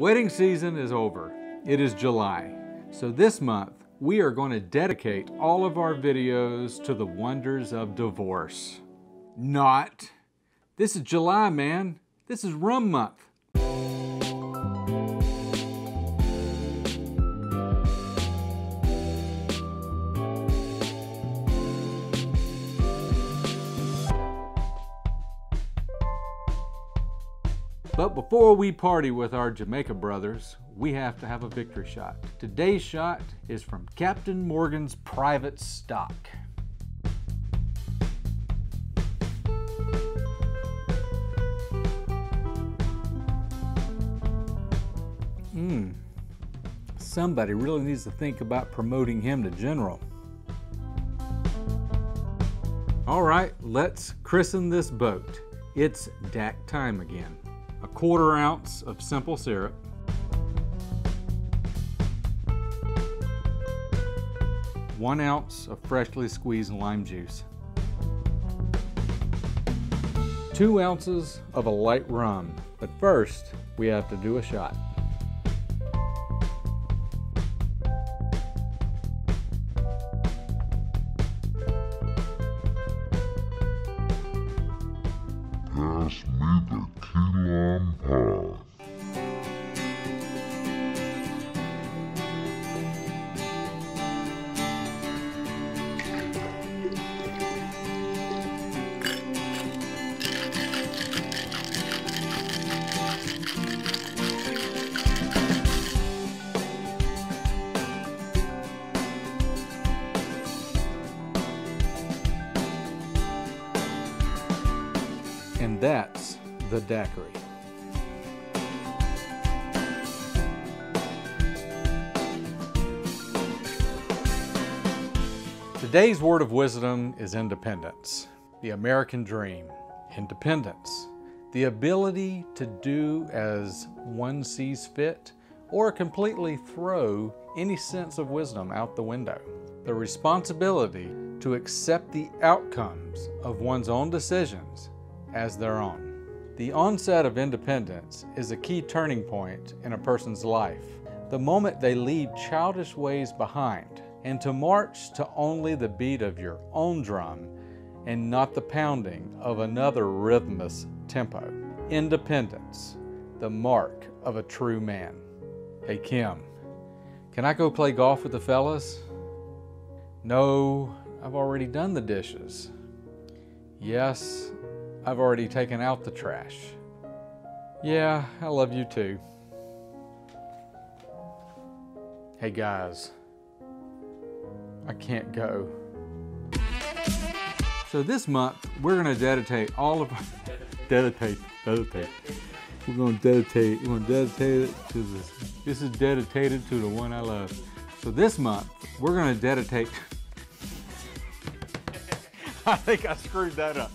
Wedding season is over. It is July. So this month, we are going to dedicate all of our videos to the wonders of divorce. Not. This is July, man. This is rum month. But before we party with our Jamaica brothers, we have to have a victory shot. Today's shot is from Captain Morgan's private stock. Somebody really needs to think about promoting him to general. All right, let's christen this boat. It's DAC time again. 1/4 ounce of simple syrup, 1 ounce of freshly squeezed lime juice, 2 ounces of a light rum. But first, we have to do a shot. Pass me the key lime pie. And that's the daiquiri. Today's word of wisdom is independence. The American dream. Independence. The ability to do as one sees fit or completely throw any sense of wisdom out the window. The responsibility to accept the outcomes of one's own decisions as their own. The onset of independence is a key turning point in a person's life. The moment they leave childish ways behind and to march to only the beat of your own drum and not the pounding of another rhythmless tempo. Independence, the mark of a true man. Hey Kim, can I go play golf with the fellas? No, I've already done the dishes. Yes, I've already taken out the trash. Yeah, I love you too. Hey guys, I can't go. So this month, we're gonna dedicate all of our, We're gonna dedicate it to this is dedicated to the one I love. So this month, we're gonna dedicate, I think I screwed that up.